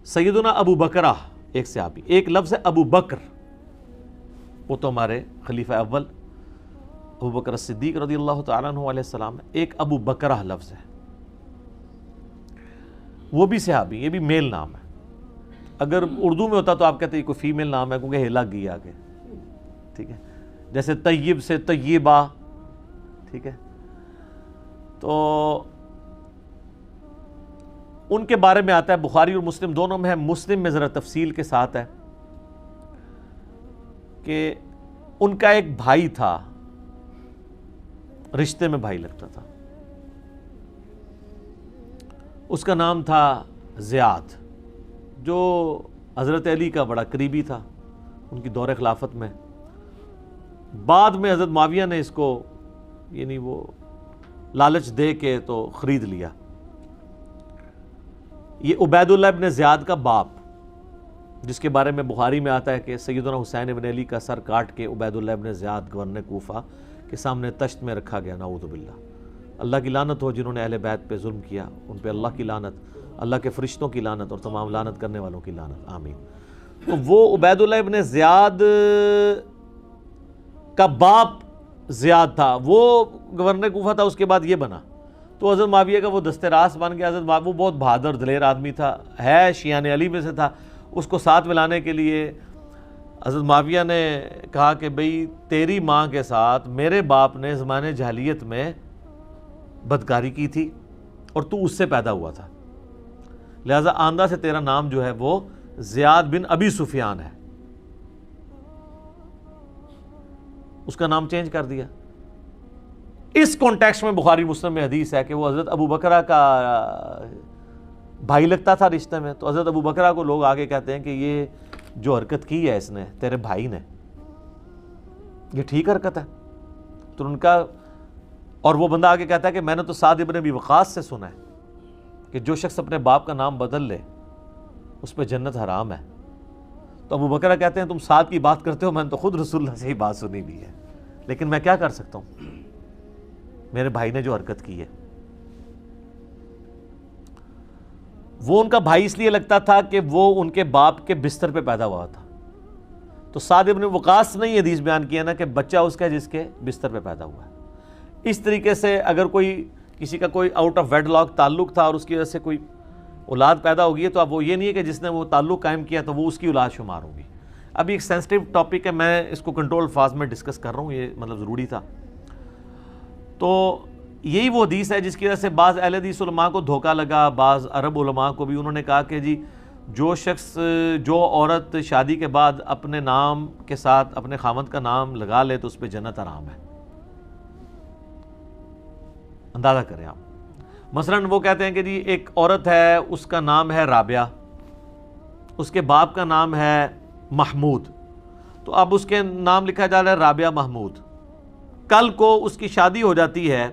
سیدنا ابو بکرہ ایک صحابی، ایک لفظ ہے ابو بکر، وہ تو ہمارے خلیفہ اول ابو بکر صدیق رضی اللہ تعالیٰ عنہ علیہ السلام ہے، ایک ابو بکرہ لفظ ہے، وہ بھی صحابی، یہ بھی میل نام ہے۔ اگر اردو میں ہوتا تو آپ کہتے ہیں کوئی فیمیل نام ہے کیونکہ ہلا گئی آگے، ٹھیک ہے، جیسے طیب سے طیبہ، ٹھیک ہے۔ تو ان کے بارے میں آتا ہے، بخاری اور مسلم دونوں میں ہے، مسلم میں ذرا تفصیل کے ساتھ ہے کہ ان کا ایک بھائی تھا، رشتے میں بھائی لگتا تھا، اس کا نام تھا زیاد، جو حضرت علی کا بڑا قریبی تھا ان کی دور خلافت میں۔ بعد میں حضرت معاویہ نے اس کو یعنی وہ لالچ دے کے تو خرید لیا۔ یہ عبید اللہ ابن زیاد کا باپ، جس کے بارے میں بخاری میں آتا ہے کہ سیدنا حسین ابن علی کا سر کاٹ کے عبید اللہ ابن زیاد گورنر کوفہ کے سامنے تشت میں رکھا گیا، نعوذ باللہ۔ اللہ کی لعنت ہو جنہوں نے اہل بیت پہ ظلم کیا، ان پہ اللہ کی لعنت، اللہ کے فرشتوں کی لعنت اور تمام لعنت کرنے والوں کی لعنت، آمین۔ تو وہ عبید اللہ ابن زیاد کا باپ زیاد تھا، وہ گورنر کوفہ تھا، اس کے بعد یہ بنا، تو حضرت معاویہ کا وہ دست راست بن گیا۔ حضرت معاویہ وہ بہت بہادر دلیر آدمی تھا، ہے شیعان علی میں سے تھا، اس کو ساتھ ملانے کے لیے حضرت معاویہ نے کہا کہ بھئی تیری ماں کے ساتھ میرے باپ نے زمانے جاہلیت میں بدکاری کی تھی اور تو اس سے پیدا ہوا تھا، لہذا آندہ سے تیرا نام جو ہے وہ زیاد بن ابی سفیان ہے، اس کا نام چینج کر دیا۔ اس کانٹیکسٹ میں بخاری مسلم میں حدیث ہے کہ وہ حضرت ابو بکرہ کا بھائی لگتا تھا رشتے میں، تو حضرت ابو بکرہ کو لوگ آگے کہتے ہیں کہ یہ جو حرکت کی ہے اس نے تیرے بھائی نے، یہ ٹھیک حرکت ہے؟ تو ان کا، اور وہ بندہ آگے کہتا ہے کہ میں نے تو سعد ابن ابی وقاص سے سنا ہے کہ جو شخص اپنے باپ کا نام بدل لے اس پہ جنت حرام ہے۔ تو ابو بکرہ کہتے ہیں تم سعد کی بات کرتے ہو، میں نے تو خود رسول اللہ سے ہی بات سنی بھی ہے، لیکن میں کیا کر سکتا ہوں، میرے بھائی نے جو حرکت کی ہے۔ وہ ان کا بھائی اس لیے لگتا تھا کہ وہ ان کے باپ کے بستر پہ پیدا ہوا تھا، تو سعد ابن وقاص نے یہ حدیث بیان کیا نا کہ بچہ اس کا جس کے بستر پہ پیدا ہوا ہے۔ اس طریقے سے اگر کوئی کسی کا کوئی آؤٹ آف ویڈ لاک تعلق تھا اور اس کی وجہ سے کوئی اولاد پیدا ہوگی ہے، تو اب وہ یہ نہیں ہے کہ جس نے وہ تعلق قائم کیا تو وہ اس کی اولاد شمار ہوگی۔ ابھی ایک سینسٹیو ٹاپک ہے، میں اس کو کنٹرول الفاظ میں ڈسکس کر رہا ہوں، یہ مطلب ضروری تھا۔ تو یہی وہ حدیث ہے جس کی وجہ سے بعض اہل حدیث علماء کو دھوکہ لگا، بعض عرب علماء کو بھی، انہوں نے کہا کہ جی جو شخص، جو عورت شادی کے بعد اپنے نام کے ساتھ اپنے خاوند کا نام لگا لے تو اس پہ جنت حرام ہے۔ اندازہ کریں آپ، مثلاً وہ کہتے ہیں کہ جی ایک عورت ہے، اس کا نام ہے رابعہ، اس کے باپ کا نام ہے محمود، تو اب اس کے نام لکھا جا رہا ہے رابعہ محمود، کل کو اس کی شادی ہو جاتی ہے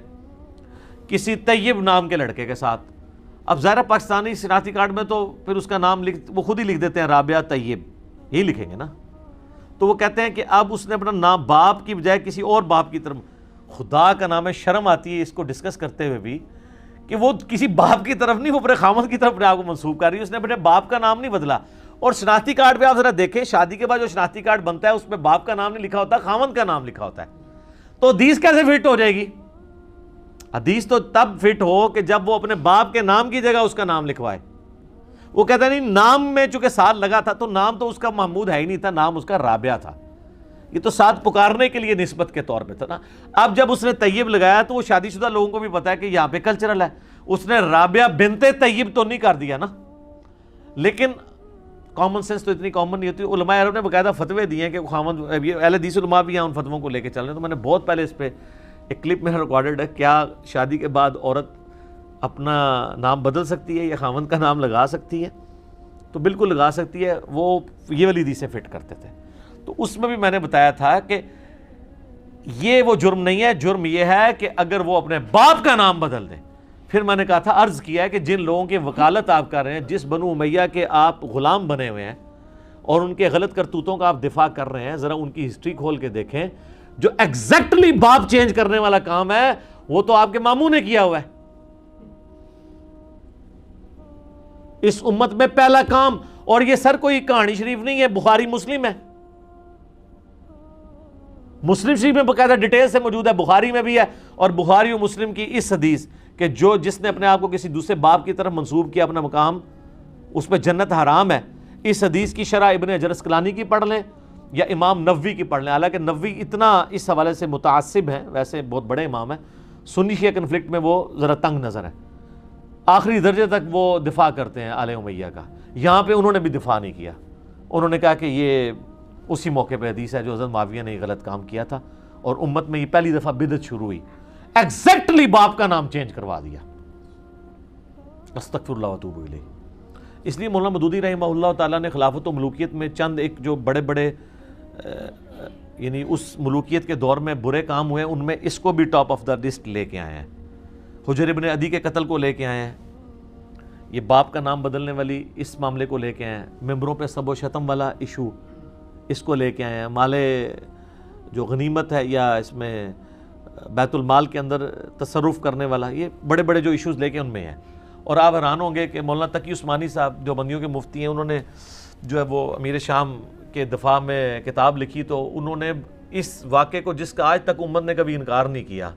کسی طیب نام کے لڑکے کے ساتھ، اب ظاہر پاکستانی شناختی کارڈ میں تو پھر اس کا نام وہ خود ہی لکھ دیتے ہیں رابعہ طیب، یہی لکھیں گے نا، تو وہ کہتے ہیں کہ اب اس نے اپنا نام باپ کی بجائے کسی اور باپ کی طرف، خدا کا نام ہے، شرم آتی ہے اس کو ڈسکس کرتے ہوئے بھی کہ وہ کسی باپ کی طرف نہیں، وہ اپنے خامد کی طرف اپنے آپ کو منسوب کر رہی ہے، اس نے اپنے باپ کا نام نہیں بدلا۔ اور شناختی کارڈ پہ آپ ذرا دیکھیں، شادی کے بعد جو شناختی کارڈ بنتا ہے اس پہ باپ کا نام نہیں لکھا ہوتا، خامد کا نام لکھا ہوتا ہے، تو حدیث کیسے فٹ ہو جائے گی؟ حدیث تو تب فٹ ہو کہ جب وہ اپنے باپ کے نام کی جگہ اس کا نام لکھوائے۔ وہ کہتا ہے نہیں، نام میں چونکہ ساتھ لگا تھا تو نام تو اس کا محمود ہے ہی نہیں تھا، نام اس کا رابعہ تھا، یہ تو ساتھ پکارنے کے لیے نسبت کے طور پہ تھا نا۔ اب جب اس نے طیب لگایا تو وہ شادی شدہ لوگوں کو بھی پتا ہے کہ یہاں پہ کلچرل ہے، اس نے رابعہ بنت طیب تو نہیں کر دیا نا، لیکن کامن سینس تو اتنی کامن نہیں ہوتی۔ علماء عرب نے باقاعدہ فتوے دیے ہیں کہ خامد، اہل حدیث علماء بھی ہیں ان فتووں کو لے کے چل رہے ہیں، تو میں نے بہت پہلے اس پہ ایک کلپ میں ریکارڈڈ ہے، کیا شادی کے بعد عورت اپنا نام بدل سکتی ہے یا خامد کا نام لگا سکتی ہے؟ تو بالکل لگا سکتی ہے، وہ یہ والی حدیث سے فٹ کرتے تھے۔ تو اس میں بھی میں نے بتایا تھا کہ یہ وہ جرم نہیں ہے، جرم یہ ہے کہ اگر وہ اپنے باپ کا نام بدل دیں۔ پھر میں نے کہا تھا، عرض کیا ہے کہ جن لوگوں کی وکالت آپ کر رہے ہیں، جس بنو امیہ کے آپ غلام بنے ہوئے ہیں اور ان کے غلط کرتوتوں کا آپ دفاع کر رہے ہیں، ذرا ان کی ہسٹری کھول کے دیکھیں، جو ایگزیکٹلی باپ چینج کرنے والا کام ہے، وہ تو آپ کے ماموں نے کیا ہوا ہے۔ اس امت میں پہلا کام، اور یہ سر کوئی کہانی شریف نہیں ہے، بخاری مسلم ہے، مسلم شریف میں باقاعدہ ڈیٹیل سے موجود ہے، بخاری میں بھی ہے، اور بخاری و مسلم کی اس حدیث کہ جس نے اپنے آپ کو کسی دوسرے باپ کی طرف منسوب کیا اپنا مقام، اس پہ جنت حرام ہے. اس حدیث کی شرح ابن حجر اسقلانی کی پڑھ لیں یا امام نووی کی پڑھ لیں. حالانکہ نووی اتنا اس حوالے سے متعصب ہیں، ویسے بہت بڑے امام ہیں، سنی شیعہ کنفلکٹ میں وہ ذرا تنگ نظر ہے، آخری درجے تک وہ دفاع کرتے ہیں آل امیہ کا. یہاں پہ انہوں نے بھی دفاع نہیں کیا، انہوں نے کہا کہ یہ اسی موقع پہ حدیث ہے جو حضرت معاویہ نے غلط کام کیا تھا، اور امت میں یہ پہلی دفعہ بدعت شروع ہوئی، ایگزیکٹلی باپ کا نام چینج کروا دیا. استغفر اللہ واتوب الیہ. اس لیے مولانا مودودی رحمہ اللہ تعالیٰ نے خلافت و ملوکیت میں چند ایک جو بڑے بڑے یعنی اس ملوکیت کے دور میں برے کام ہوئے، ان میں اس کو بھی ٹاپ آف دا لسٹ لے کے آئے ہیں. حجر ابن عدی کے قتل کو لے کے آئے ہیں، یہ باپ کا نام بدلنے والی اس معاملے کو لے کے آئے ہیں، ممبروں پہ سب و شتم والا ایشو اس کو لے کے آئے ہیں، مال جو غنیمت ہے یا اس میں بیت المال کے اندر تصرف کرنے والا، یہ بڑے بڑے جو ایشوز لے کے ان میں ہیں. اور آپ حیران ہوں گے کہ مولانا تقی عثمانی صاحب جو بندیوں کے مفتی ہیں، انہوں نے جو ہے وہ امیر شام کے دفاع میں کتاب لکھی، تو انہوں نے اس واقعے کو، جس کا آج تک امت نے کبھی انکار نہیں کیا،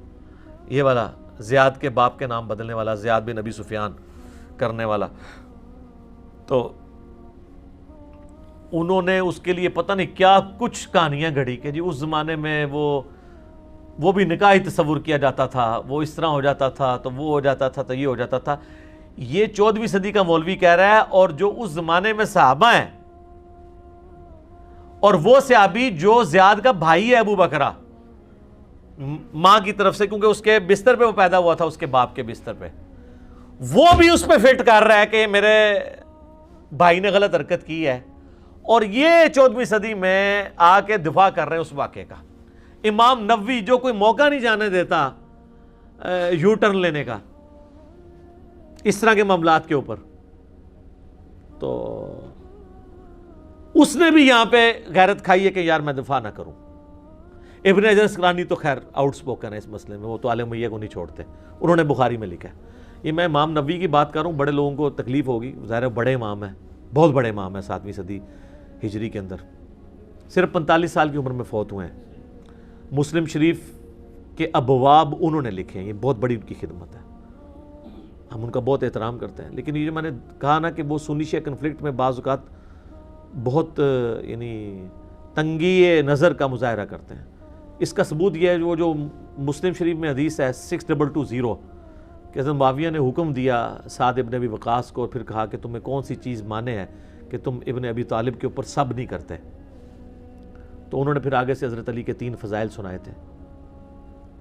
یہ والا زیاد کے باپ کے نام بدلنے والا، زیاد بن ابی سفیان کرنے والا، تو انہوں نے اس کے لیے پتہ نہیں کیا کچھ کہانیاں گھڑی کہ جی اس زمانے میں وہ بھی نکاح تصور کیا جاتا تھا، وہ اس طرح ہو جاتا تھا، تو وہ ہو جاتا تھا، تو یہ ہو جاتا تھا. یہ 14ویں صدی کا مولوی کہہ رہا ہے، اور جو اس زمانے میں صحابہ ہیں، اور وہ صحابی جو زیاد کا بھائی ہے ابو بکرہ ماں کی طرف سے، کیونکہ اس کے بستر پہ وہ پیدا ہوا تھا، اس کے باپ کے بستر پہ، وہ بھی اس پہ فٹ کر رہا ہے کہ میرے بھائی نے غلط حرکت کی ہے، اور یہ 14ویں صدی میں آ کے دفاع کر رہے ہیں اس واقعے کا. امام نووی جو کوئی موقع نہیں جانے دیتا یو ٹرن لینے کا اس طرح کے معاملات کے اوپر، تو اس نے بھی یہاں پہ غیرت کھائی ہے کہ یار میں دفاع نہ کروں. ابن حجر اسقلانی تو خیر آؤٹ سپوکن ہے اس مسئلے میں، وہ تو آل امیہ کو نہیں چھوڑتے، انہوں نے بخاری میں لکھا ہے. یہ میں امام نووی کی بات کر رہا ہوں، بڑے لوگوں کو تکلیف ہوگی، ظاہر ہے بڑے امام ہیں، بہت بڑے امام ہیں 7ویں صدی ہجری کے اندر، صرف 45 سال کی عمر میں فوت ہوئے ہیں. مسلم شریف کے ابواب انہوں نے لکھے ہیں، یہ بہت بڑی ان کی خدمت ہے، ہم ان کا بہت احترام کرتے ہیں. لیکن یہ جو میں نے کہا نا کہ وہ سنی شیعہ کنفلکٹ میں بعض اوقات بہت یعنی تنگی نظر کا مظاہرہ کرتے ہیں. اس کا ثبوت یہ ہے وہ جو مسلم شریف میں حدیث ہے 6220 کہ حضرت معاویہ نے حکم دیا سعد ابن ابی وقاص کو، اور پھر کہا کہ تمہیں کون سی چیز مانے ہے کہ تم ابن ابی طالب کے اوپر سب نہیں کرتے، تو انہوں نے پھر آگے سے حضرت علی کے 3 فضائل سنائے تھے،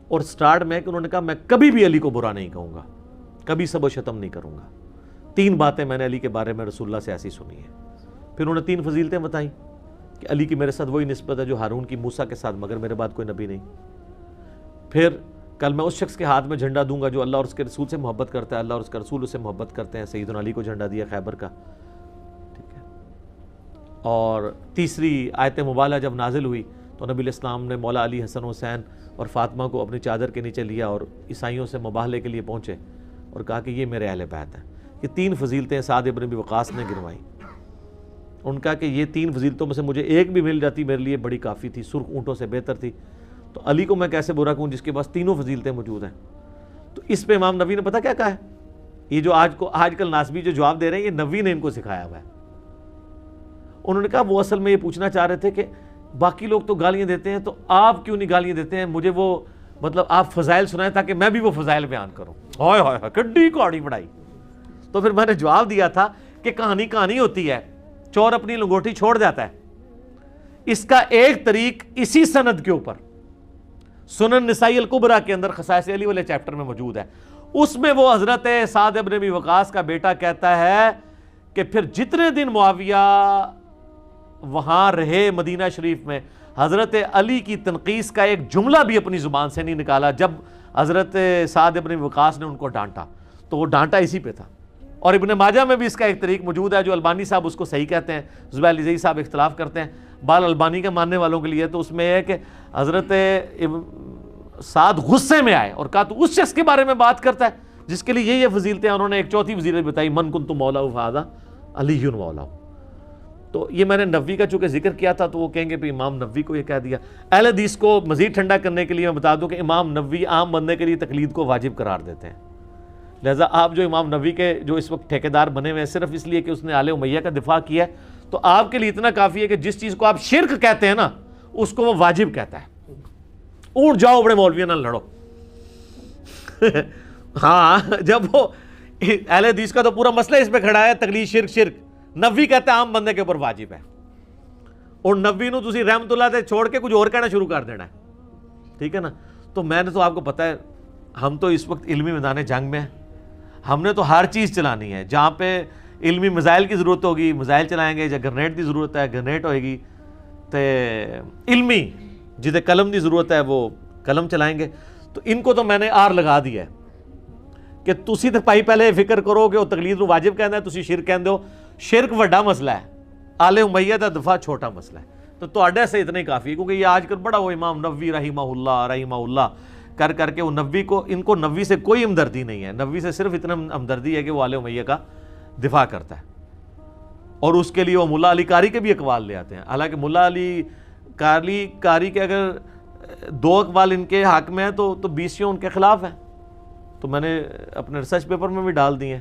اور سٹارٹ میں کہ انہوں نے کہا میں کبھی بھی علی کو برا نہیں کہوں گا، کبھی سب و شتم نہیں کروں گا. 3 باتیں میں نے علی کے بارے میں رسول اللہ سے ایسی سنی ہیں. پھر انہوں نے 3 فضیلتیں بتائیں کہ علی کی میرے ساتھ وہی نسبت ہے جو ہارون کی موسیٰ کے ساتھ، مگر میرے بعد کوئی نبی نہیں. پھر کل میں اس شخص کے ہاتھ میں جھنڈا دوں گا جو اللہ اور اس کے رسول سے محبت کرتا ہے، اللہ اور اس کا رسول اسے محبت کرتے ہیں. سیدنا علی کو جھنڈا دیا خیبر کا، ٹھیک ہے. اور تیسری آیت مبالغہ جب نازل ہوئی تو نبی علیہ السلام نے مولا علی، حسن حسین اور فاطمہ کو اپنی چادر کے نیچے لیا اور عیسائیوں سے مباہلے کے لیے پہنچے اور کہا کہ یہ میرے اہل بیت ہیں. یہ 3 فضیلتیں سعد ابن ابی وقاص نے گنوائیں. ان کا کہ یہ 3 فضیلتوں میں سے مجھے ایک بھی مل جاتی میرے لیے بڑی کافی تھی، سرخ اونٹوں سے بہتر تھی. تو علی کو میں کیسے برا کہوں جس کے پاس 3 فضیلتیں موجود ہیں. تو اس پہ امام نووی نے پتہ کیا کہا ہے، یہ جو آج کل ناسبی جو جواب دے رہے ہیں یہ نووی نے ان کو سکھایا ہوا ہے. انہوں نے کہا وہ اصل میں یہ پوچھنا چاہ رہے تھے کہ باقی لوگ تو گالیاں دیتے ہیں تو آپ کیوں نہیں گالیاں دیتے ہیں، مجھے وہ مطلب آپ فضائل سنائیں تاکہ میں بھی وہ فضائل بیان کروں. ہائے ہائے کڈی کاڑی بڑائی. تو پھر میں نے جواب دیا تھا کہ کہانی ہوتی ہے، چور اپنی لنگوٹی چھوڑ جاتا ہے. اس کا ایک طریق اسی سند کے اوپر سنن نسائی الکبریٰ کے اندر خصائص علی والے چیپٹر میں موجود ہے. اس میں وہ حضرت سعد ابن ابی وقاص کا بیٹا کہتا ہے کہ پھر جتنے دن معاویہ وہاں رہے مدینہ شریف میں، حضرت علی کی تنقیص کا ایک جملہ بھی اپنی زبان سے نہیں نکالا. جب حضرت سعد ابن ابی وقاص نے ان کو ڈانٹا تو وہ ڈانٹا اسی پہ تھا. اور ابن ماجہ میں بھی اس کا ایک طریق موجود ہے جو البانی صاحب اس کو صحیح کہتے ہیں، زبیر علی زئی صاحب اختلاف کرتے ہیں. بال البانی کے ماننے والوں کے لیے تو اس میں یہ ہے کہ حضرت سعد غصے میں آئے اور کہا تو اس شخص کے بارے میں بات کرتا ہے جس کے لیے یہ فضیلتیں انہوں نے ایک چوتھی فضیلت بتائی، من کنت مولا فہذا علی مولا. تو یہ میں نے نووی کا چونکہ ذکر کیا تھا تو وہ کہیں گے بھی امام نووی کو یہ کہہ دیا. اہل حدیث کو مزید ٹھنڈا کرنے کے لیے میں بتا دوں کہ امام نووی عام بندے کے لیے تقلید کو واجب قرار دیتے ہیں. لہٰذا آپ جو امام نووی کے جو اس وقت ٹھیکیدار بنے ہوئے ہیں صرف اس لیے کہ اس نے آل امیہ کا دفاع کیا ہے، تو آپ کے لیے اتنا کافی ہے کہ جس چیز کو آپ شرک کہتے ہیں نا اس کو وہ واجب کہتا ہے. اونٹ جاؤ بڑے مولویوں نہ لڑو. ہاں جب وہ اہل حدیث کا تو پورا مسئلہ اس پہ کھڑا ہے تقلید شرک. نووی کہتا ہے عام بندے کے اوپر واجب ہے، اور نووی نو تسی رحمت اللہ تے چھوڑ کے کچھ اور کہنا شروع کر دینا ہے. ٹھیک ہے نا. تو میں نے تو آپ کو پتا ہے ہم تو اس وقت علمی میدان جنگ میں ہیں. ہم نے تو ہر چیز چلانی ہے. جہاں پہ علمی میزائل کی ضرورت ہوگی میزائل چلائیں گے، جہاں گرنیٹ کی ضرورت ہے گرنیٹ ہوئے گی، تو علمی جدے قلم کی ضرورت ہے وہ قلم چلائیں گے. تو ان کو تو میں نے آر لگا دیا ہے کہ تسی تو پائی پہلے فکر کرو کہ وہ تقلید نو واجب کہنا ہے، تسی شرک کہندے ہو. شرک وڈا مسئلہ ہے، آل امیہ دا دفاع چھوٹا مسئلہ ہے. تو تواڈے سے اتنا ہی کافی ہے، کیونکہ یہ آج کل بڑا وہ امام نووی رحمہ اللہ کر کے وہ نووی کو، ان کو نووی سے کوئی ہمدردی نہیں ہے. نووی سے صرف اتنا ہمدردی ہے کہ وہ آل امیہ کا دفاع کرتا ہے، اور اس کے لیے وہ ملا علی قاری کے بھی اقوال لے آتے ہیں. حالانکہ ملا علی قاری کے اگر 2 اقوال ان کے حق میں ہیں تو 20 ان کے خلاف ہیں. تو میں نے اپنے ریسرچ پیپر میں بھی ڈال دی ہیں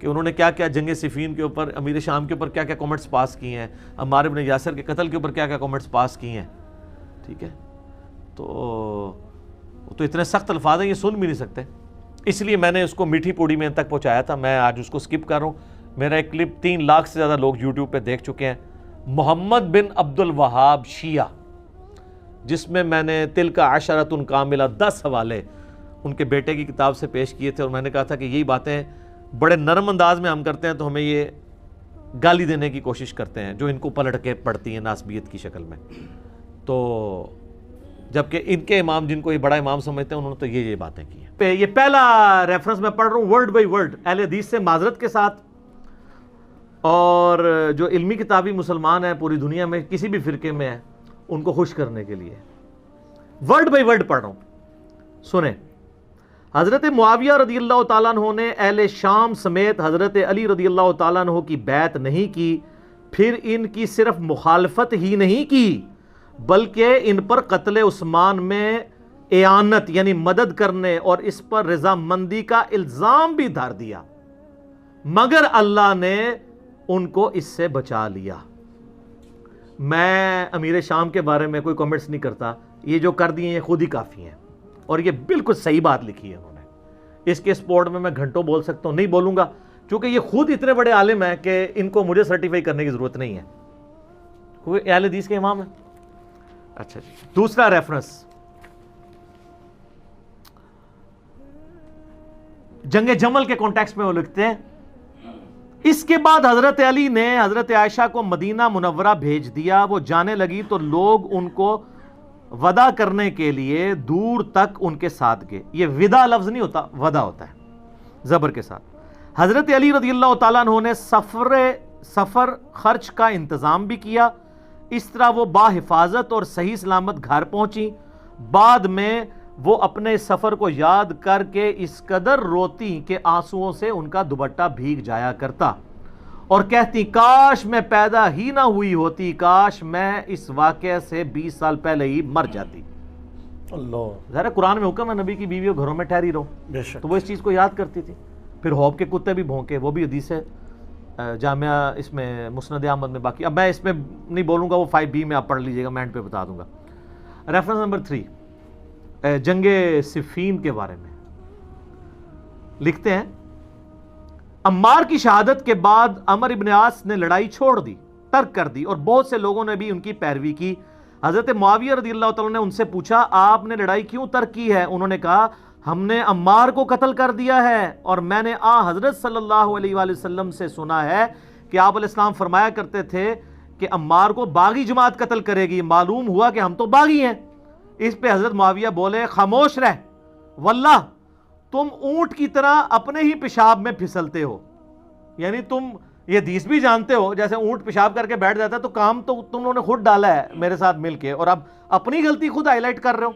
کہ انہوں نے کیا کیا جنگ صفین کے اوپر، امیر شام کے اوپر کیا کیا کومنٹس پاس کیے ہیں، عمار بن یاسر کے قتل کے اوپر کیا کیا کومنٹس پاس کیے ہیں. ٹھیک ہے. تو اتنے سخت الفاظ ہیں یہ سن بھی نہیں سکتے، اس لیے میں نے اس کو میٹھی پوڑی میں تک پہنچایا تھا. میں آج اس کو سکپ کر رہا ہوں. میرا ایک کلپ 3 لاکھ سے زیادہ لوگ یوٹیوب پہ دیکھ چکے ہیں، محمد بن عبد الوہاب شیعہ، جس میں نے تلک عشرۃ کاملہ 10 حوالے ان کے بیٹے کی کتاب سے پیش کیے تھے. اور میں نے کہا تھا کہ یہی باتیں بڑے نرم انداز میں ہم کرتے ہیں تو ہمیں یہ گالی دینے کی کوشش کرتے ہیں جو ان کو پلٹ کے پڑتی ہیں ناسبیت کی شکل میں. تو جبکہ ان کے امام جن کو یہ بڑا امام سمجھتے ہیں انہوں نے تو یہ باتیں کی ہیں. یہ پہلا ریفرنس میں پڑھ رہا ہوں ورڈ بائی ورڈ اہل حدیث سے معذرت کے ساتھ، اور جو علمی کتابی مسلمان ہیں پوری دنیا میں کسی بھی فرقے میں ہیں ان کو خوش کرنے کے لیے ورڈ بائی ورڈ پڑھ رہا ہوں. سنیں. حضرت معاویہ رضی اللہ تعالیٰ عنہ نے اہل شام سمیت حضرت علی رضی اللہ تعالیٰ عنہ کی بیعت نہیں کی، پھر ان کی صرف مخالفت ہی نہیں کی بلکہ ان پر قتل عثمان میں اعانت یعنی مدد کرنے اور اس پر رضامندی کا الزام بھی دھر دیا، مگر اللہ نے ان کو اس سے بچا لیا. میں امیر شام کے بارے میں کوئی کمنٹس نہیں کرتا، یہ جو کر دیے ہیں خود ہی کافی ہیں، اور یہ بالکل صحیح بات لکھی ہے انہوں نے. اس کے سپورٹ میں گھنٹوں بول سکتا ہوں، نہیں بولوں گا چونکہ یہ خود اتنے بڑے عالم ہیں کہ ان کو مجھے سرٹیفائی کرنے کی ضرورت نہیں ہے. کوئی اہل حدیث کے امام ہے. اچھا جی. دوسرا ریفرنس جنگ جمل کے کانٹیکسٹ میں وہ لکھتے ہیں، اس کے بعد حضرت علی نے حضرت عائشہ کو مدینہ منورہ بھیج دیا. وہ جانے لگی تو لوگ ان کو ودا کرنے کے لیے دور تک ان کے ساتھ گئے. یہ ودا لفظ نہیں ہوتا، ودا ہوتا ہے زبر کے ساتھ. حضرت علی رضی اللہ تعالیٰ عنہ نے سفر خرچ کا انتظام بھی کیا. اس طرح وہ با حفاظت اور صحیح سلامت گھر پہنچی. بعد میں وہ اپنے سفر کو یاد کر کے اس قدر روتی کہ آنسوؤں سے ان کا دوپٹہ بھیگ جایا کرتا اور کہتی کاش میں پیدا ہی نہ ہوئی ہوتی، کاش میں اس واقعے سے 20 سال پہلے ہی مر جاتی. اللہ ظاہر قرآن میں حکم ہے نبی کی بیویوں گھروں میں ٹھہری رہو، تو وہ اس چیز کو یاد کرتی تھی. پھر ہوب کے کتے بھی بھونکے، وہ بھی حدیث ہے جامعہ اس میں مسند احمد میں. باقی اب میں اس میں نہیں بولوں گا، وہ 5B میں آپ پڑھ لیجئے گا، میں اینڈ پہ بتا دوں گا. ریفرنس نمبر 3 جنگ صفین کے بارے میں لکھتے ہیں، عمار کی شہادت کے بعد عمر ابن عاص نے لڑائی چھوڑ دی، ترک کر دی، اور بہت سے لوگوں نے بھی ان کی پیروی کی. حضرت معاویہ رضی اللہ تعالیٰ نے ان سے پوچھا آپ نے لڑائی کیوں ترک کی ہے؟ انہوں نے کہا ہم نے عمار کو قتل کر دیا ہے، اور میں نے حضرت صلی اللہ علیہ وآلہ وسلم سے سنا ہے کہ آپ علیہ السلام فرمایا کرتے تھے کہ عمار کو باغی جماعت قتل کرے گی. معلوم ہوا کہ ہم تو باغی ہیں. اس پہ حضرت معاویہ بولے خاموش رہ، واللہ تم اونٹ کی طرح اپنے ہی پیشاب میں پھسلتے ہو. یعنی تم یہ حدیث بھی جانتے ہو جیسے اونٹ پیشاب کر کے بیٹھ جاتا ہے، تو کام تو تم نے خود ڈالا ہے میرے ساتھ مل کے، اور اب اپنی غلطی خود ہائی لائٹ کر رہے ہو.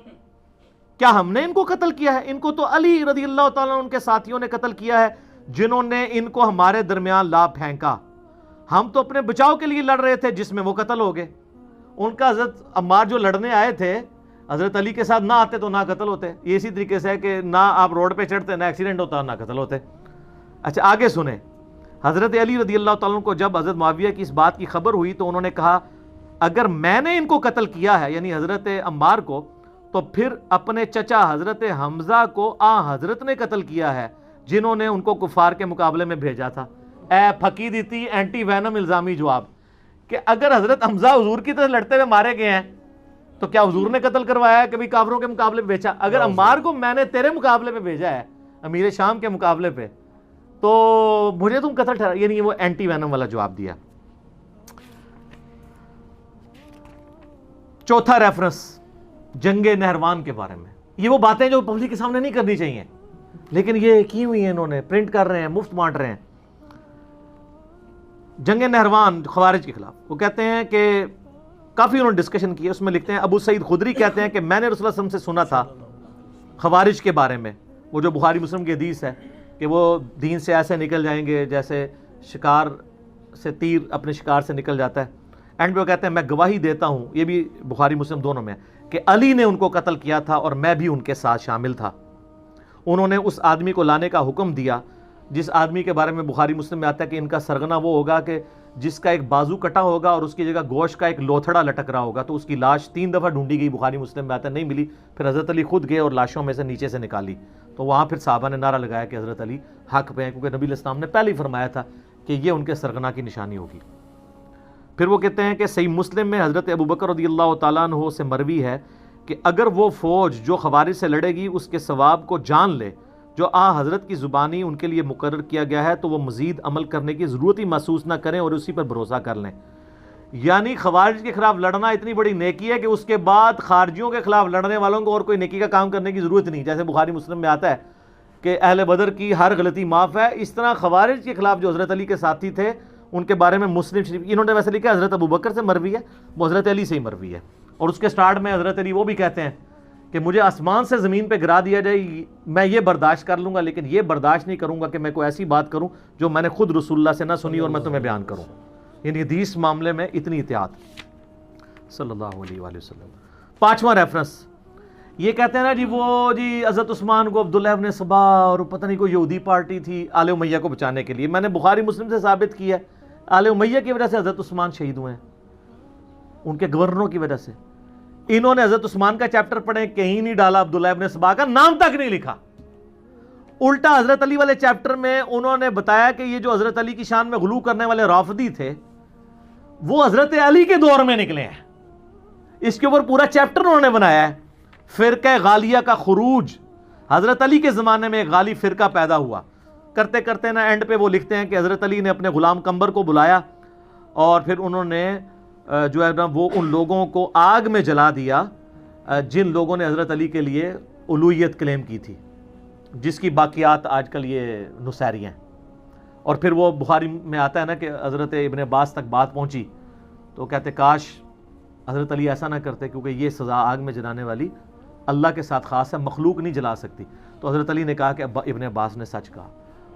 کیا ہم نے ان کو قتل کیا ہے؟ ان کو تو علی رضی اللہ تعالیٰ ان کے ساتھیوں نے قتل کیا ہے، جنہوں نے ان کو ہمارے درمیان لا پھینکا. ہم تو اپنے بچاؤ کے لیے لڑ رہے تھے، جس میں وہ قتل ہو گئے. ان کا حضرت عمار جو لڑنے آئے تھے حضرت علی کے ساتھ، نہ آتے تو نہ قتل ہوتے. یہ اسی طریقے سے ہے کہ نہ آپ روڈ پہ چڑھتے، نہ ایکسیڈنٹ ہوتا، نہ قتل ہوتے. اچھا آگے سنیں. حضرت علی رضی اللہ تعالیٰ کو جب حضرت معاویہ کی اس بات کی خبر ہوئی تو انہوں نے کہا اگر میں نے ان کو قتل کیا ہے، یعنی حضرت عمار کو، تو پھر اپنے چچا حضرت حمزہ کو حضرت نے قتل کیا ہے، جنہوں نے ان کو کفار کے مقابلے میں بھیجا تھا. اے پھکی دیتی اینٹی وینم الزامی جواب، کہ اگر حضرت حمزہ حضور کی طرح لڑتے ہوئے مارے گئے ہیں تو کیا حضور نے قتل کروایا ہے؟ کبھی کافروں کے مقابلے پہ بھیجا؟ اگر عمار کو میں نے تیرے مقابلے پہ بھیجا ہے، امیر شام کے مقابلے پہ، تو مجھے تم قتل ٹھہرا، یعنی وہ اینٹی وینم والا جواب دیا. چوتھا ریفرنس جنگ نہروان کے بارے میں. یہ وہ باتیں جو پبلک کے سامنے نہیں کرنی چاہیے، لیکن یہ کی ہوئی ہیں، انہوں نے پرنٹ کر رہے ہیں، مفت بانٹ رہے ہیں. جنگ نہروان خوارج کے خلاف، وہ کہتے ہیں کہ کافی انہوں نے ڈسکشن کی ہے. اس میں لکھتے ہیں ابو سعید خدری کہتے ہیں کہ میں نے رسول اللہ صلی اللہ علیہ وسلم سے سنا تھا خوارج کے بارے میں، وہ جو بخاری مسلم کی حدیث ہے کہ وہ دین سے ایسے نکل جائیں گے جیسے شکار سے تیر اپنے شکار سے نکل جاتا ہے. اینڈ پہ وہ کہتے ہیں میں گواہی دیتا ہوں، یہ بھی بخاری مسلم دونوں میں ہے، کہ علی نے ان کو قتل کیا تھا اور میں بھی ان کے ساتھ شامل تھا. انہوں نے اس آدمی کو لانے کا حکم دیا جس آدمی کے بارے میں بخاری مسلم میں آتا ہے کہ ان کا سرغنہ وہ ہوگا کہ جس کا ایک بازو کٹا ہوگا اور اس کی جگہ گوشت کا ایک لوتھڑا لٹک رہا ہوگا. تو اس کی لاش 3 دفعہ ڈھونڈی گئی، بخاری مسلم میں آتا ہے، نہیں ملی. پھر حضرت علی خود گئے اور لاشوں میں سے نیچے سے نکالی. تو وہاں پھر صحابہ نے نعرہ لگایا کہ حضرت علی حق پہ ہیں، کیونکہ نبی علیہ السلام نے پہلے ہی فرمایا تھا کہ یہ ان کے سرغنہ کی نشانی ہوگی. پھر وہ کہتے ہیں کہ صحیح مسلم میں حضرت ابوبکر رضی اللہ تعالیٰ عنہ سے مروی ہے کہ اگر وہ فوج جو خوارج سے لڑے گی اس کے ثواب کو جان لے جو حضرت کی زبانی ان کے لیے مقرر کیا گیا ہے، تو وہ مزید عمل کرنے کی ضرورت ہی محسوس نہ کریں اور اسی پر بھروسہ کر لیں. یعنی خوارج کے خلاف لڑنا اتنی بڑی نیکی ہے کہ اس کے بعد خارجیوں کے خلاف لڑنے والوں کو اور کوئی نیکی کا کام کرنے کی ضرورت نہیں. جیسے بخاری مسلم میں آتا ہے کہ اہل بدر کی ہر غلطی معاف ہے، اس طرح خوارج کے خلاف جو حضرت علی کے ساتھی تھے ان کے بارے میں مسلم شریف انہوں نے ویسے لکھا حضرت ابوبکر سے مروی ہے، وہ حضرت علی سے ہی مروی ہے. اور اس کے سٹارٹ میں حضرت علی وہ بھی کہتے ہیں کہ مجھے آسمان سے زمین پہ گرا دیا جائے میں یہ برداشت کر لوں گا، لیکن یہ برداشت نہیں کروں گا کہ میں کوئی ایسی بات کروں جو میں نے خود رسول اللہ سے نہ سنی اور میں تمہیں بیان کروں. یعنی حدیث معاملے میں اتنی احتیاط صلی اللہ علیہ وآلہ وسلم. 5واں ریفرنس یہ کہتے ہیں نا وہ حضرت عثمان کو عبداللہ ابن سبا اور پتہ نہیں کوئی یہودی پارٹی تھی آل امیہ کو بچانے کے لیے. میں نے بخاری مسلم سے ثابت کیا ہے آل امیہ کی وجہ سے حضرت عثمان شہید ہوئے ہیں، ان کے گورنروں کی وجہ سے. انہوں نے حضرت عثمان کا چیپٹر پڑھیں، کہیں نہیں ڈالا عبداللہ ابن سبا کا نام تک نہیں لکھا. الٹا حضرت علی والے چیپٹر میں انہوں نے بتایا کہ یہ جو حضرت علی کی شان میں غلو کرنے والے رافضی تھے وہ حضرت علی کے دور میں نکلے ہیں. اس کے اوپر پورا چیپٹر انہوں نے بنایا ہے. فرقہ غالیہ کا خروج، حضرت علی کے زمانے میں ایک غالی فرقہ پیدا ہوا. کرتے کرتے نا اینڈ پہ وہ لکھتے ہیں کہ حضرت علی نے اپنے غلام قمبر کو بلایا اور پھر انہوں نے جو ہے نا وہ ان لوگوں کو آگ میں جلا دیا جن لوگوں نے حضرت علی کے لیے الوہیت کلیم کی تھی، جس کی باقیات آج کل یہ نصیری ہیں. اور پھر وہ بخاری میں آتا ہے نا کہ حضرت ابن عباس تک بات پہنچی تو کہتے کاش حضرت علی ایسا نہ کرتے، کیونکہ یہ سزا آگ میں جلانے والی اللہ کے ساتھ خاص ہے، مخلوق نہیں جلا سکتی. تو حضرت علی نے کہا کہ ابن عباس نے سچ کہا.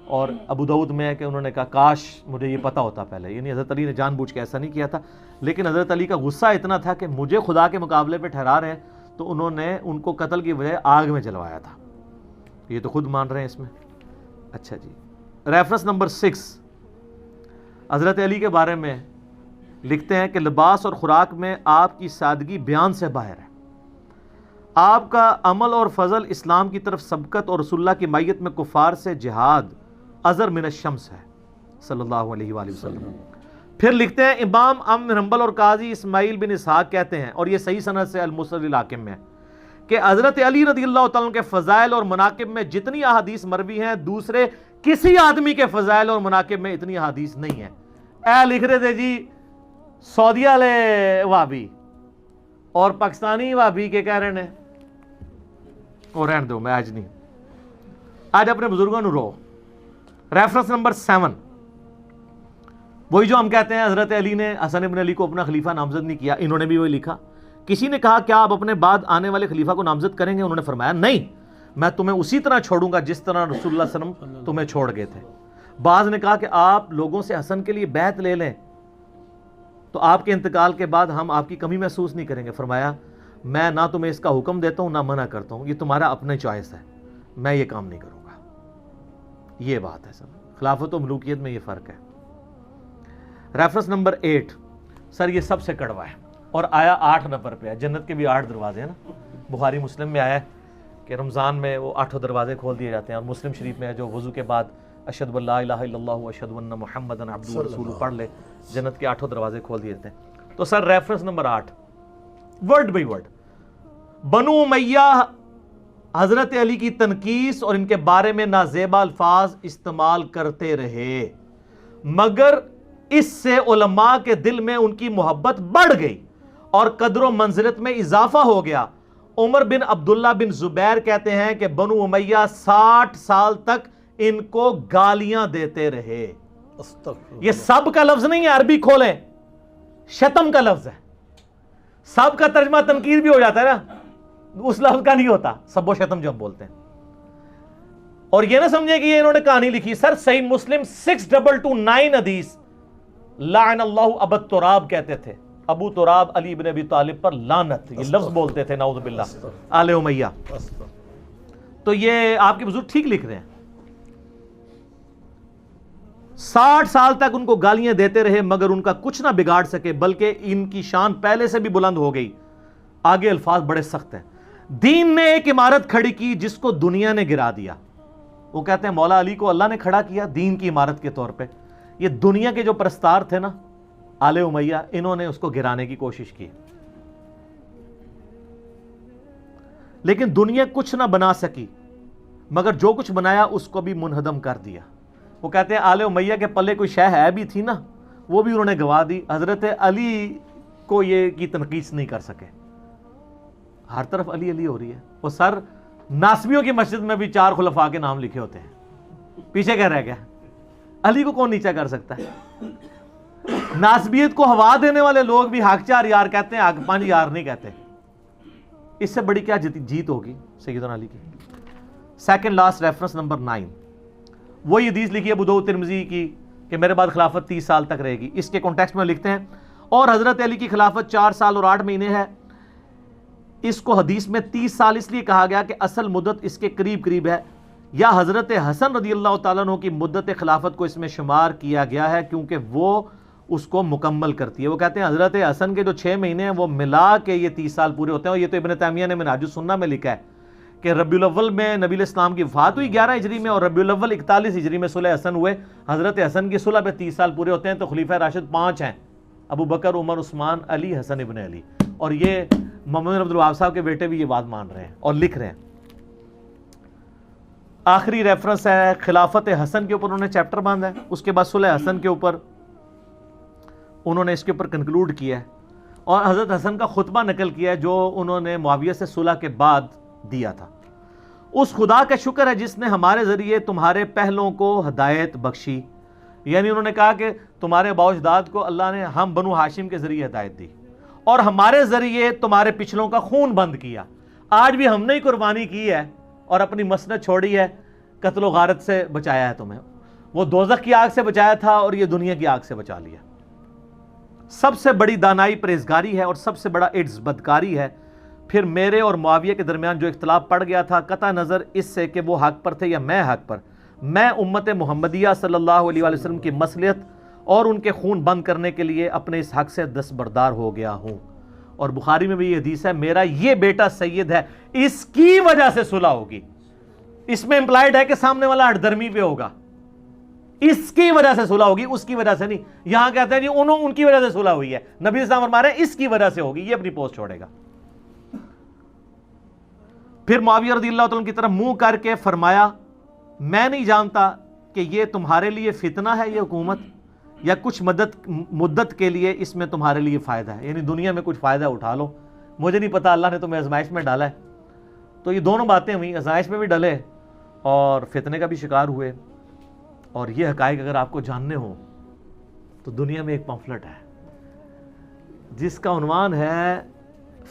اور ابو داؤد میں ہے کہ انہوں نے کہا کاش مجھے یہ پتہ ہوتا پہلے. یعنی حضرت علی نے جان بوجھ کے ایسا نہیں کیا تھا، لیکن حضرت علی کا غصہ اتنا تھا کہ مجھے خدا کے مقابلے پہ ٹھہرا رہے ہیں، تو انہوں نے ان کو قتل کی وجہ آگ میں جلوایا تھا. یہ تو خود مان رہے ہیں اس میں. اچھا جی، ریفرنس نمبر 6 حضرت علی کے بارے میں لکھتے ہیں کہ لباس اور خوراک میں آپ کی سادگی بیان سے باہر ہے. آپ کا عمل اور فضل اسلام کی طرف سبقت اور رسول اللہ کی مائیت میں کفار سے جہاد ازر من الشمس ہے صلی اللہ علیہ وآلہ وسلم. پھر لکھتے ہیں امام بن حنبل اور قاضی اسماعیل بن اسحاق کہتے ہیں، اور یہ صحیح سند سے المسند الحاکم میں ہے، کہ حضرت علی رضی اللہ تعالیٰ عنہ کے فضائل اور مناقب میں جتنی احادیث مروی ہیں دوسرے کسی آدمی کے فضائل اور مناقب میں اتنی احادیث نہیں ہیں. لکھ رہے تھے جی سعودیہ والے وہابی اور پاکستانی وہابی کے کہہ رہے ہیں اور رہن دو، میں آج نہیں، آج اپنے بزرگوں نے رو. ریفرنس نمبر 7 وہی جو ہم کہتے ہیں حضرت علی نے حسن ابن علی کو اپنا خلیفہ نامزد نہیں کیا. انہوں نے بھی وہی لکھا کسی نے کہا کیا آپ اپنے بعد آنے والے خلیفہ کو نامزد کریں گے؟ انہوں نے فرمایا نہیں، میں تمہیں اسی طرح چھوڑوں گا جس طرح رسول اللہ صلی اللہ علیہ وسلم تمہیں چھوڑ گئے تھے۔ بعض نے کہا کہ آپ لوگوں سے حسن کے لیے بیعت لے لیں تو آپ کے انتقال کے بعد ہم آپ کی کمی محسوس نہیں کریں گے۔ فرمایا میں نہ تمہیں اس کا حکم دیتا ہوں نہ منع کرتا ہوں، یہ تمہارا اپنے چوائس ہے، میں یہ کام نہیں کروں گا۔ یہ بات ہے سر، خلافت و ملوکیت میں یہ فرق ہے۔ ریفرنس نمبر 8 سر یہ سب سے کڑوا ہے اور آیا 8 نمبر پہ ہے۔ جنت کے بھی 8 دروازے ہیں نا، بخاری مسلم میں آیا ہے کہ رمضان میں وہ 8 دروازے کھول دیے جاتے ہیں، اور مسلم شریف میں ہے جو وضو کے بعد اشہد ان لا الہ الا اللہ و اشہد ان محمدن عبدہ و رسولہ پڑھ لے، جنت کے 8 دروازے کھول دیے جاتے ہیں۔ تو sir reference number 8 word by word بنو امیہ حضرت علی کی تنقیص اور ان کے بارے میں نازیبا الفاظ استعمال کرتے رہے، مگر اس سے علماء کے دل میں ان کی محبت بڑھ گئی اور قدر و منزلت میں اضافہ ہو گیا۔ عمر بن عبداللہ بن زبیر کہتے ہیں کہ بنو امیہ 60 سال تک ان کو گالیاں دیتے رہے۔ یہ سب کا لفظ نہیں ہے، عربی کھولیں، شتم کا لفظ ہے۔ سب کا ترجمہ تنقید بھی ہو جاتا ہے نا، اس لفظ کا نہیں ہوتا، سب و شتم جو ہم بولتے ہیں۔ اور یہ نہ سمجھے کہ یہ انہوں نے کہانی لکھی، سر صحیح مسلم 6229 حدیث لعن اللہ ابا تراب کہتے تھے، ابو تراب علی بن ابی طالب پر لعنت، یہ لفظ بولتے تھے نعوذ باللہ آل امیہ۔ تو یہ آپ کے بزرگ ٹھیک لکھ رہے ہیں، 60 سال تک ان کو گالیاں دیتے رہے مگر ان کا کچھ نہ بگاڑ سکے، بلکہ ان کی شان پہلے سے بھی بلند ہو گئی۔ آگے الفاظ بڑے سخت ہیں۔ دین نے ایک عمارت کھڑی کی جس کو دنیا نے گرا دیا۔ وہ کہتے ہیں مولا علی کو اللہ نے کھڑا کیا دین کی عمارت کے طور پہ، یہ دنیا کے جو پرستار تھے نا آل امیہ، انہوں نے اس کو گرانے کی کوشش کی، لیکن دنیا کچھ نہ بنا سکی مگر جو کچھ بنایا اس کو بھی منہدم کر دیا۔ وہ کہتے ہیں آل امیہ کے پلے کوئی شے ہے بھی تھی نا، وہ بھی انہوں نے گوا دی، حضرت علی کو یہ کی تنقیص نہیں کر سکے۔ ہر طرف علی علی ہو رہی ہے۔ وہ سر ناسبیوں کی مسجد میں بھی 4 خلفاء کے نام لکھے ہوتے ہیں، پیچھے کیا رہ گیا؟ علی کو کون نیچا کر سکتا ہے؟ ناسبیت کو ہوا دینے والے لوگ بھی حق 4 یار کہتے ہیں، حق 5 یار نہیں کہتے۔ اس سے بڑی کیا جیت ہوگی سیدنا علی کی؟ سیکنڈ لاسٹ ریفرنس نمبر 9 وہی حدیث لکھی ہے ابو داؤد ترمذی کی کہ میرے بعد خلافت 30 سال تک رہے گی۔ اس کے کانٹیکسٹ میں لکھتے ہیں اور حضرت علی کی خلافت 4 سال اور 8 مہینے ہے۔ اس کو حدیث میں 30 سال اس لیے کہا گیا کہ اصل مدت اس کے قریب قریب ہے، یا حضرت حسن رضی اللہ تعالیٰ عنہ کی مدت خلافت کو اس میں شمار کیا گیا ہے کیونکہ وہ اس کو مکمل کرتی ہے۔ وہ کہتے ہیں حضرت حسن کے جو 6 مہینے ہیں وہ ملا کے یہ 30 سال پورے ہوتے ہیں، اور یہ تو ابن تیمیہ نے منہاج السنہ میں لکھا ہے کہ ربیع الاول میں نبی علیہ السلام کی وفات ہوئی 11 ہجری میں، اور ربیع الاول 41 ہجری میں صلح حسن ہوئے۔ حضرت حسن کی صلح پہ 30 سال پورے ہوتے ہیں، تو خلیفہ راشد 5 ہیں، ابو بکر، عمر، عثمان، علی، حسن ابن علی۔ اور یہ محمد عبد الوہاب صاحب کے بیٹے بھی یہ بات مان رہے ہیں اور لکھ رہے ہیں۔ آخری ریفرنس ہے خلافت حسن کے اوپر انہوں نے چیپٹر باندھا ہے، اس کے بعد صلح حسن کے اوپر انہوں نے اس کے اوپر کنکلوڈ کیا ہے، اور حضرت حسن کا خطبہ نقل کیا ہے جو انہوں نے معاویہ سے صلح کے بعد دیا تھا۔ اس خدا کا شکر ہے جس نے ہمارے ذریعے تمہارے پہلوں کو ہدایت بخشی، یعنی انہوں نے کہا کہ تمہارے آباء و اجداد کو اللہ نے ہم بنو ہاشم کے ذریعے ہدایت دی، اور ہمارے ذریعے تمہارے پچھلوں کا خون بند کیا۔ آج بھی ہم نے ہی قربانی کی ہے اور اپنی مسند چھوڑی ہے، قتل و غارت سے بچایا ہے تمہیں، وہ دوزخ کی آگ سے بچایا تھا اور یہ دنیا کی آگ سے بچا لیا۔ سب سے بڑی دانائی پرہیزگاری ہے اور سب سے بڑا عجز بدکاری ہے۔ پھر میرے اور معاویہ کے درمیان جو اختلاف پڑ گیا تھا، قطع نظر اس سے کہ وہ حق پر تھے یا میں حق پر، میں امت محمدیہ صلی اللہ علیہ وآلہ وسلم کی مصلحت اور ان کے خون بند کرنے کے لیے اپنے اس حق سے دستبردار ہو گیا ہوں۔ اور بخاری میں بھی یہ حدیث ہے، میرا یہ بیٹا سید ہے، اس کی وجہ سے صلح ہوگی۔ اس میں امپلائڈ ہے کہ سامنے والا ہٹ درمی پہ ہوگا، اس کی وجہ سے صلح ہوگی، اس کی وجہ سے نہیں۔ یہاں کہتے ہیں جی ان کی وجہ سے صلح ہوئی ہے، نبی اسلام فرما رہے ہیں اس کی وجہ سے ہوگی، یہ اپنی پوسٹ چھوڑے گا۔ پھر معاویہ رضی اللہ تعالیٰ کی طرف منہ کر کے فرمایا، میں نہیں جانتا کہ یہ تمہارے لیے فتنہ ہے یہ حکومت، یا کچھ مدت کے لیے اس میں تمہارے لیے فائدہ ہے، یعنی دنیا میں کچھ فائدہ اٹھا لو، مجھے نہیں پتا اللہ نے تمہیں آزمائش میں ڈالا ہے۔ تو یہ دونوں باتیں ہوئی، آزمائش میں بھی ڈلے اور فتنے کا بھی شکار ہوئے۔ اور یہ حقائق اگر آپ کو جاننے ہوں تو دنیا میں ایک پمفلٹ ہے جس کا عنوان ہے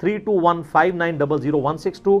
3215900162।